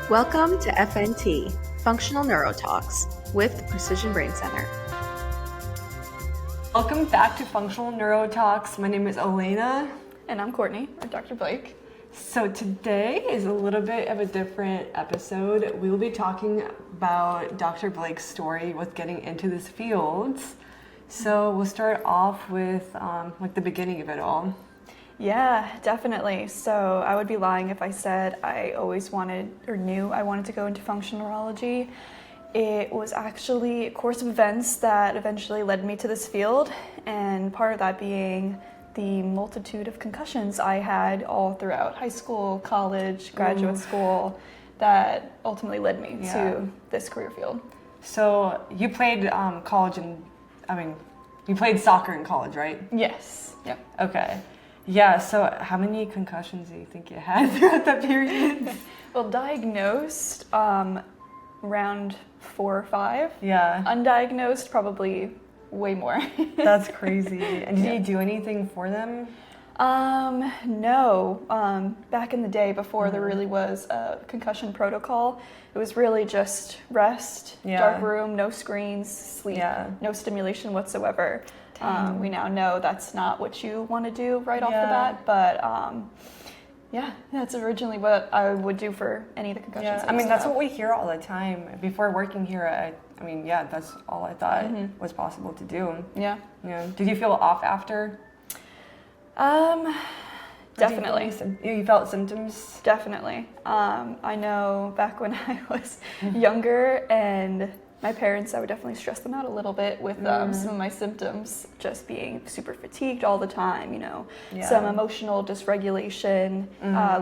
Welcome to FNT, Functional Neurotalks, with Precision Brain Center. Welcome back to Functional Neurotalks. My name is Elena. And I'm Courtney, or Dr. Blake. So today is a little bit of a different episode. We will be talking about Dr. Blake's story with getting into this field. So we'll start off with the beginning of it all. Yeah, definitely. So I would be lying if I said I always wanted or knew I wanted to go into functional neurology. It was actually a course of events that eventually led me to this field, and part of that being the multitude of concussions I had all throughout high school, college, graduate school that ultimately led me to this career field. So you played college you played soccer in college, right? Yes. Yep. Okay. Yeah, so how many concussions do you think you had throughout that period? Well, diagnosed, around 4 or 5. Yeah. Undiagnosed, probably way more. That's crazy. And did you do anything for them? No. Back in the day, before there really was a concussion protocol, it was really just rest, dark room, no screens, sleep, no stimulation whatsoever. We now know that's not what you want to do right off the bat, but that's originally what I would do for any of the concussions. Yeah, that's what we hear all the time. Before working here, that's all I thought was possible to do. Yeah. Did you feel off after? Definitely. You felt symptoms? Definitely. I know back when I was younger and my parents, I would definitely stress them out a little bit with some of my symptoms, just being super fatigued all the time, some emotional dysregulation,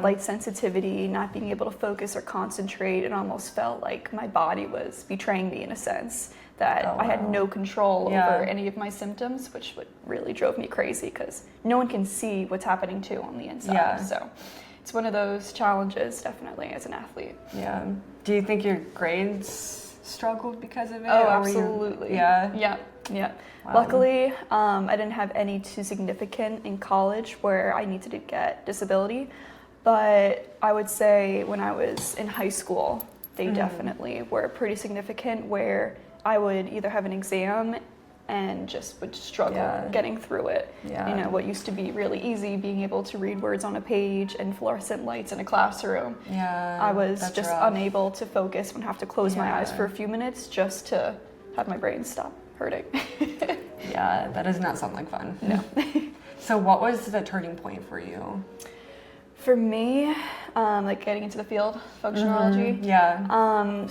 light sensitivity, not being able to focus or concentrate. It almost felt like my body was betraying me in a sense, that I had no control over any of my symptoms, which really drove me crazy because no one can see what's happening too on the inside. Yeah. So it's one of those challenges, definitely, as an athlete. Yeah. Do you think your grades struggled because of it? Oh, absolutely. Yeah. Wow. Luckily, I didn't have any too significant in college where I needed to get disability, but I would say when I was in high school, they definitely were pretty significant, where I would either have an exam and just would struggle getting through it. Yeah. What used to be really easy, being able to read words on a page and fluorescent lights in a classroom. Yeah, I was just unable to focus and have to close my eyes for a few minutes just to have my brain stop hurting. Yeah, that does not sound like fun. No. So what was the turning point for you? For me, getting into the field, functional neurology.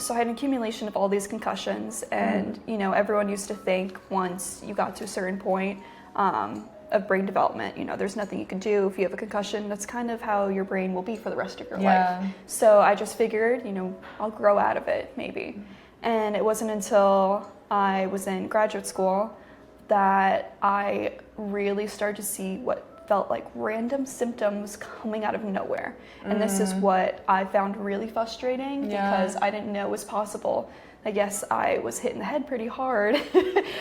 So I had an accumulation of all these concussions, and everyone used to think once you got to a certain point of brain development, there's nothing you can do. If you have a concussion, that's kind of how your brain will be for the rest of your life. So I just figured, I'll grow out of it maybe. And it wasn't until I was in graduate school that I really started to see what felt like random symptoms coming out of nowhere. And this is what I found really frustrating because I didn't know was possible. I guess I was hit in the head pretty hard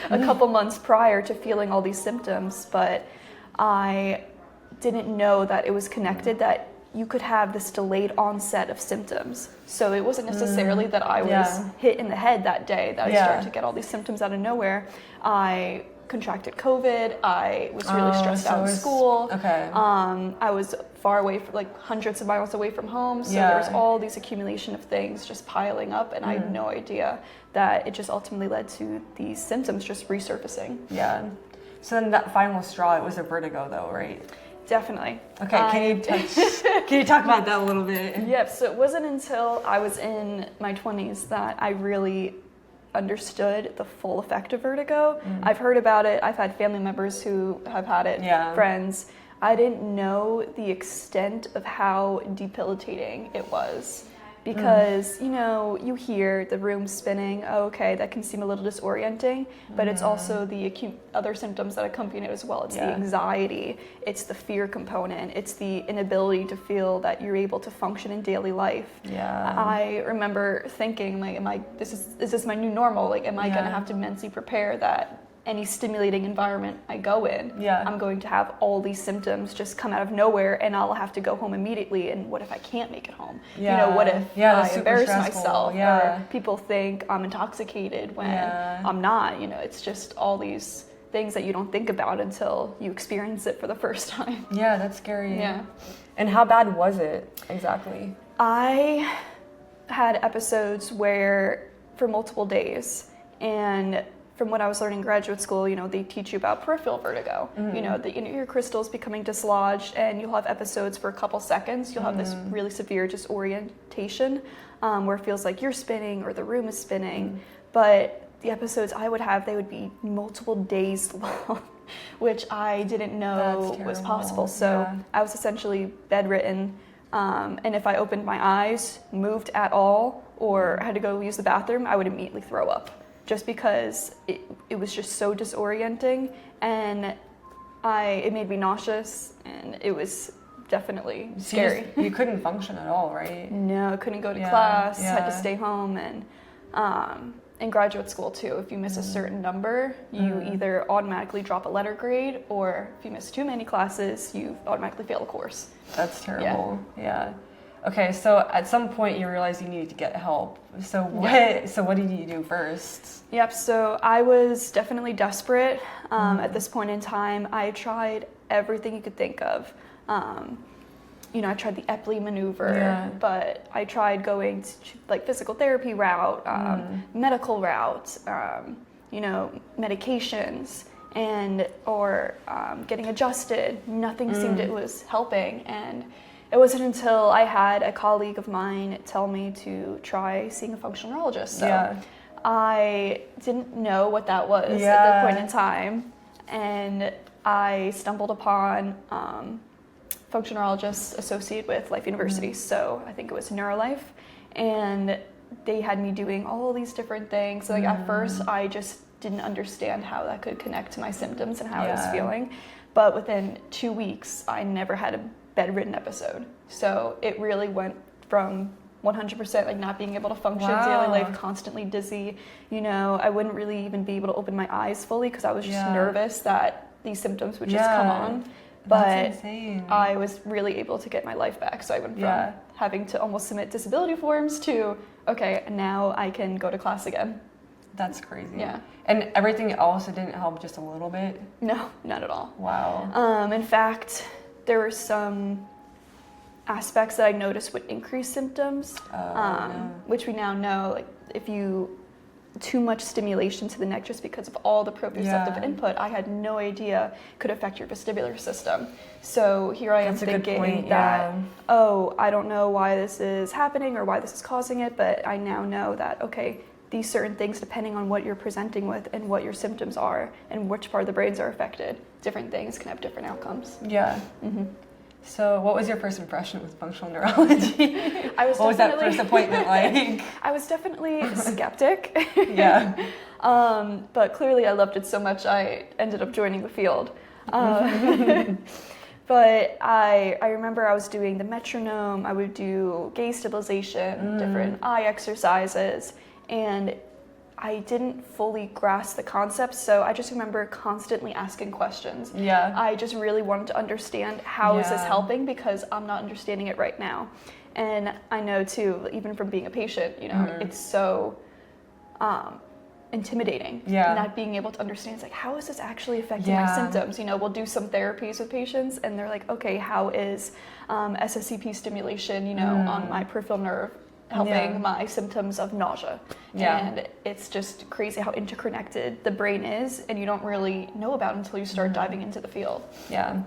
a couple months prior to feeling all these symptoms, but I didn't know that it was connected, that you could have this delayed onset of symptoms. So it wasn't necessarily that I was hit in the head that day that I started to get all these symptoms out of nowhere. I contracted COVID. I was really stressed out in school. Okay. I was far away, hundreds of miles away from home. So there was all these accumulation of things just piling up, and I had no idea that it just ultimately led to these symptoms just resurfacing. Yeah. So then that final straw, it was a vertigo though, right? Definitely. Okay, can you talk about that a little bit? Yep, so it wasn't until I was in my 20s that I really understood the full effect of vertigo. I've heard about it. I've had family members who have had it, friends. I didn't know the extent of how debilitating it was. Because, you hear the room spinning, okay, that can seem a little disorienting, but it's also the other symptoms that accompany it as well. It's the anxiety, it's the fear component, it's the inability to feel that you're able to function in daily life. Yeah. I remember thinking, is this my new normal? Am I going to have to mentally prepare that any stimulating environment I go in, Yeah. I'm going to have all these symptoms just come out of nowhere, and I'll have to go home immediately. And what if I can't make it home? Yeah. You know, what if I embarrass myself? Yeah. Or people think I'm intoxicated when I'm not. You know, it's just all these things that you don't think about until you experience it for the first time. Yeah, that's scary. Yeah. And how bad was it exactly? I had episodes where for multiple days, and from what I was learning in graduate school, you know, they teach you about peripheral vertigo. You know, the inner ear crystals becoming dislodged, and you'll have episodes for a couple seconds. You'll have this really severe disorientation where it feels like you're spinning or the room is spinning. But the episodes I would have, they would be multiple days long, which I didn't know was possible. So I was essentially bedridden. And if I opened my eyes, moved at all, or had to go use the bathroom, I would immediately throw up. Just because it was just so disorienting, and it made me nauseous, and it was definitely scary. You couldn't function at all, right? No, I couldn't go to class, had to stay home, and in graduate school too, if you miss a certain number, you either automatically drop a letter grade, or if you miss too many classes, you automatically fail a course. That's terrible. Yeah. Okay, so at some point you realized you needed to get help. So what did you do first? Yep, so I was definitely desperate at this point in time. I tried everything you could think of. You know, I tried the Epley maneuver, but I tried going to like physical therapy route, medical route, you know, medications, or getting adjusted. Nothing seemed it was helping, and it wasn't until I had a colleague of mine tell me to try seeing a functional neurologist. So I didn't know what that was at that point in time, and I stumbled upon functional neurologists associated with Life University. So I think it was Neurolife, and they had me doing all these different things. So like at first I just didn't understand how that could connect to my symptoms and how I was feeling. But within 2 weeks, I never had a bedridden episode. So it really went from 100% like not being able to function daily life, constantly dizzy. You know, I wouldn't really even be able to open my eyes fully because I was just nervous that these symptoms would just come on. But I was really able to get my life back. So I went from having to almost submit disability forms to, okay, now I can go to class again. That's crazy. Yeah. And everything else, it didn't help just a little bit? No, not at all. Wow. In fact, there were some aspects that I noticed would increase symptoms, which we now know, like if you too much stimulation to the neck just because of all the proprioceptive input, I had no idea could affect your vestibular system. So here I am thinking that, I don't know why this is happening or why this is causing it, but I now know that, okay, these certain things, depending on what you're presenting with and what your symptoms are and which part of the brains are affected, different things can have different outcomes. Yeah. So what was your first impression with functional neurology? What was that first appointment like? I was definitely skeptic. But clearly I loved it so much I ended up joining the field. But I remember I was doing the metronome, I would do gaze stabilization, different eye exercises, and I didn't fully grasp the concept, so I just remember constantly asking questions. I just really wanted to understand how is this helping, because I'm not understanding it right now. And I know too, even from being a patient, you know, it's so intimidating. Not being able to understand, it's like, how is this actually affecting my symptoms? You know, we'll do some therapies with patients and they're like, okay, how is SSCP stimulation, you know, on my peripheral nerve helping my symptoms of nausea. And it's just crazy how interconnected the brain is, and you don't really know about it until you start diving into the field. Yeah,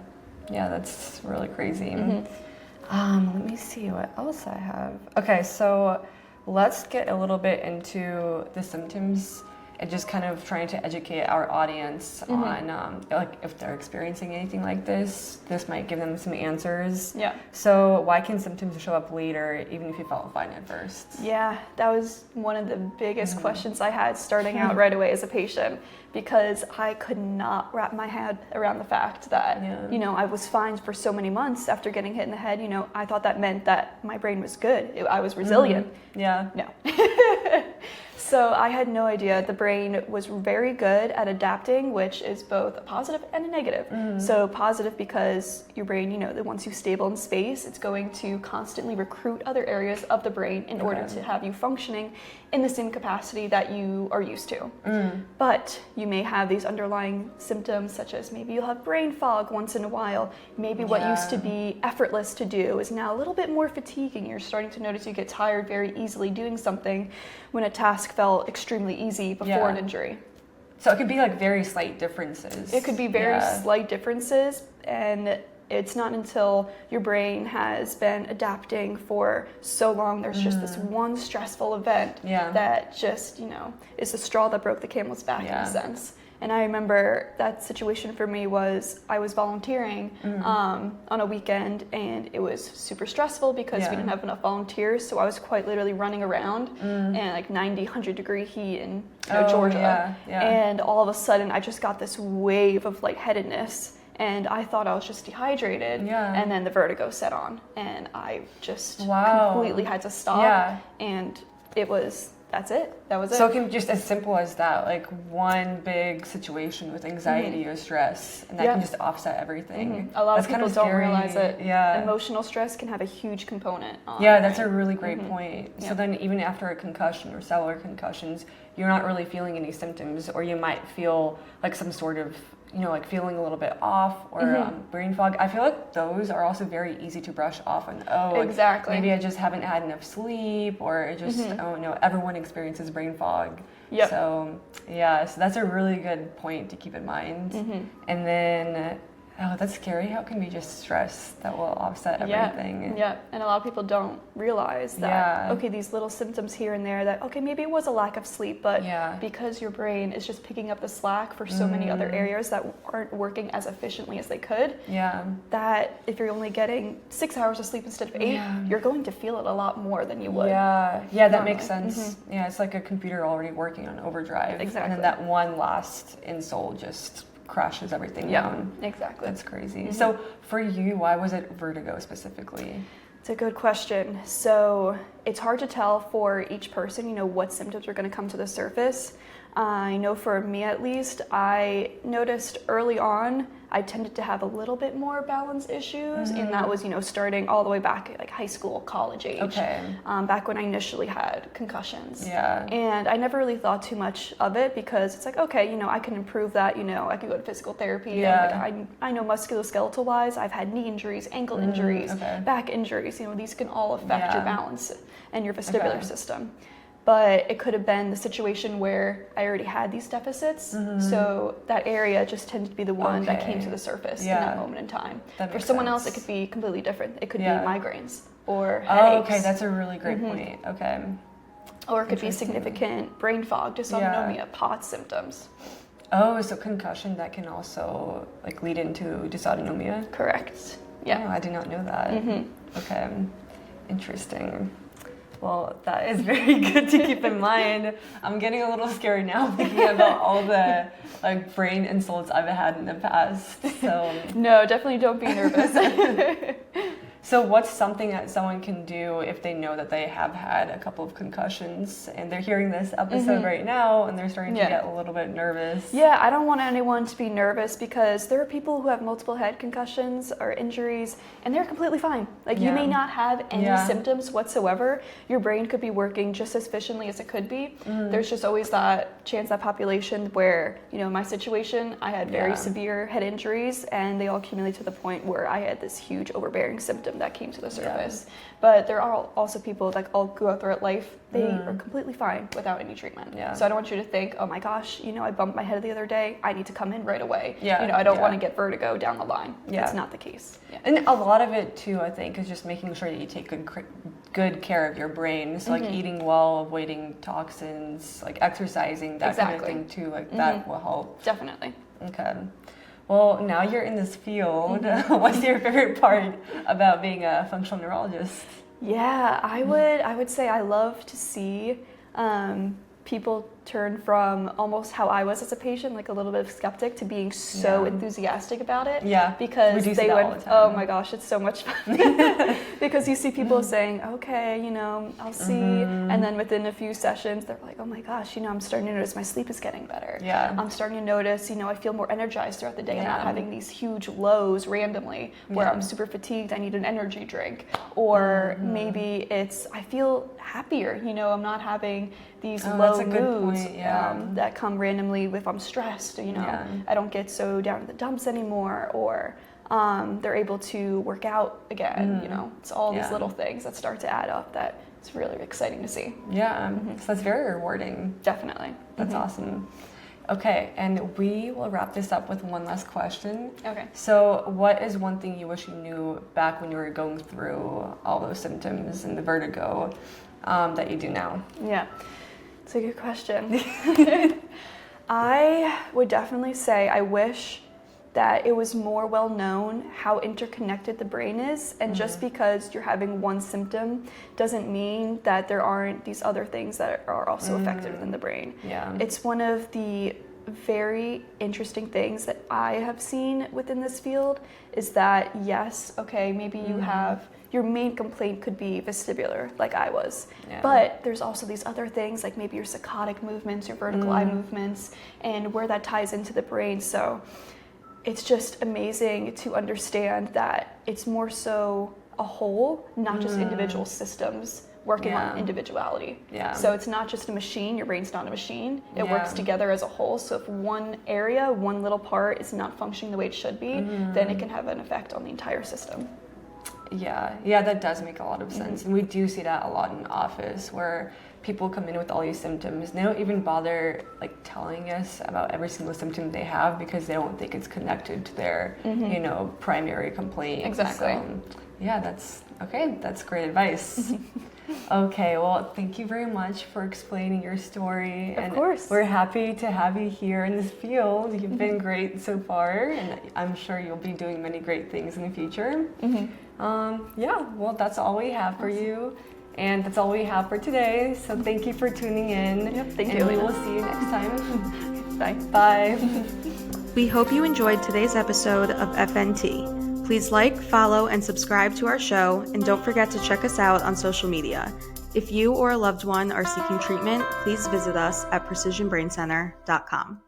that's really crazy. Let me see what else I have. Okay, so let's get a little bit into the symptoms and just kind of trying to educate our audience on like if they're experiencing anything like this might give them some answers. So why can symptoms show up later even if you felt fine at first? Yeah, that was one of the biggest questions I had starting out right away as a patient, because I could not wrap my head around the fact that, you know, I was fine for so many months after getting hit in the head. You know, I thought that meant that my brain was good. I was resilient. Yeah. No. So I had no idea. The brain was very good at adapting, which is both a positive and a negative. So positive because your brain, you know, that once you stable in space, it's going to constantly recruit other areas of the brain in order to have you functioning in the same capacity that you are used to. But you may have these underlying symptoms, such as maybe you'll have brain fog once in a while. Maybe what used to be effortless to do is now a little bit more fatiguing. You're starting to notice you get tired very easily doing something when a task felt extremely easy before an injury. So it could be like very slight differences. It could be very slight differences, and it's not until your brain has been adapting for so long, there's just this one stressful event that just, you know, is the straw that broke the camel's back in a sense. And I remember that situation for me was I was volunteering on a weekend, and it was super stressful because we didn't have enough volunteers. So I was quite literally running around in like 90, 100 degree heat in Georgia. And all of a sudden I just got this wave of lightheadedness. And I thought I was just dehydrated, and then the vertigo set on, and I just completely had to stop, and that's it. That was it. So it can just as simple as that, like one big situation with anxiety or stress, and that can just offset everything. A lot of people don't realize it. Emotional stress can have a huge component on that's a really great point. So then even after a concussion or cellular concussions, you're not really feeling any symptoms, or you might feel like some sort of, you know, like feeling a little bit off or brain fog. I feel like those are also very easy to brush off and, maybe I just haven't had enough sleep, or it just, everyone experiences brain fog. So, so that's a really good point to keep in mind. And then, that's scary. How can we just stress that will offset everything? And a lot of people don't realize that, okay, these little symptoms here and there that, okay, maybe it was a lack of sleep, but because your brain is just picking up the slack for so many other areas that aren't working as efficiently as they could, that if you're only getting 6 hours of sleep instead of 8, you're going to feel it a lot more than you would. That makes sense. It's like a computer already working on overdrive. Exactly. And then that one last insult just crashes everything down. Exactly. That's crazy. So for you, why was it vertigo specifically? It's a good question. So it's hard to tell for each person, you know, what symptoms are going to come to the surface. I know for me at least, I noticed early on I tended to have a little bit more balance issues, and that was, you know, starting all the way back at like high school, college age, back when I initially had concussions. And I never really thought too much of it because it's like, okay, you know, I can improve that, you know, I can go to physical therapy. And like, I know musculoskeletal wise, I've had knee injuries, ankle injuries, back injuries, you know, these can all affect your balance and your vestibular system. But it could have been the situation where I already had these deficits, so that area just tended to be the one that came to the surface in that moment in time. For someone else, it could be completely different. It could be migraines or headaches. Okay, that's a really great point. Or it could be significant brain fog, dysautonomia, POTS symptoms. So concussion, that can also like lead into dysautonomia? Correct. Oh, I did not know that. Okay, interesting. Well, that is very good to keep in mind. I'm getting a little scared now thinking about all the like brain insults I've had in the past. So no, definitely don't be nervous. So what's something that someone can do if they know that they have had a couple of concussions and they're hearing this episode right now and they're starting to get a little bit nervous? Yeah, I don't want anyone to be nervous because there are people who have multiple head concussions or injuries and they're completely fine. Like you may not have any symptoms whatsoever. Your brain could be working just as efficiently as it could be. There's just always that chance, that population where, you know, in my situation, I had very severe head injuries and they all accumulated to the point where I had this huge overbearing symptom that came to the surface. But there are also people that all go throughout life, they are completely fine without any treatment. So I don't want you to think, oh my gosh, you know, I bumped my head the other day, I need to come in right away. You know, I don't want to get vertigo down the line. That's not the case. And a lot of it too, I think, is just making sure that you take good care of your brain. So like eating well, avoiding toxins, like exercising, that kind of thing too, like that will help. Definitely. Okay. Well, now you're in this field. What's your favorite part about being a functional neurologist? Yeah, I would say I love to see people turn from almost how I was as a patient, like a little bit of skeptic, to being so enthusiastic about it. Yeah, because we do they that went, all the time. oh my gosh, it's so much fun. Because you see people saying, okay, you know, I'll see. And then within a few sessions, they're like, oh my gosh, you know, I'm starting to notice my sleep is getting better. Yeah. I'm starting to notice, you know, I feel more energized throughout the day and not having these huge lows randomly where I'm super fatigued, I need an energy drink. Or maybe it's, I feel happier, you know, I'm not having these low moods that come randomly if I'm stressed, you know, I don't get so down in the dumps anymore, or they're able to work out again, you know, it's all these little things that start to add up that it's really exciting to see. Yeah, so that's very rewarding. Definitely. That's awesome. Okay, and we will wrap this up with one last question. Okay. So what is one thing you wish you knew back when you were going through all those symptoms and the vertigo that you do now? Yeah, it's a good question. I would definitely say I wish that it was more well known how interconnected the brain is, and just because you're having one symptom doesn't mean that there aren't these other things that are also affected within the brain. Yeah. It's one of the very interesting things that I have seen within this field is that, yes, okay, maybe you have, your main complaint could be vestibular, like I was, but there's also these other things like maybe your saccadic movements, your vertical eye movements, and where that ties into the brain. So it's just amazing to understand that it's more so a whole, not just individual systems working on individuality. So it's not just a machine, your brain's not a machine, it works together as a whole. So if one area, one little part is not functioning the way it should be, then it can have an effect on the entire system. Yeah, that does make a lot of sense. And we do see that a lot in the office where people come in with all these symptoms. They don't even bother like telling us about every single symptom they have because they don't think it's connected to their, you know, primary complaint. Exactly. So, yeah, that's okay. That's great advice. Okay, well, thank you very much for explaining your story. Of course. We're happy to have you here in this field. You've been great so far, and I'm sure you'll be doing many great things in the future. Yeah, well, that's all we have for you. And that's all we have for today. So thank you for tuning in. Yep, thank you. And we will see you next time. Bye. Bye. We hope you enjoyed today's episode of FNT. Please like, follow, and subscribe to our show, and don't forget to check us out on social media. If you or a loved one are seeking treatment, please visit us at precisionbraincenter.com.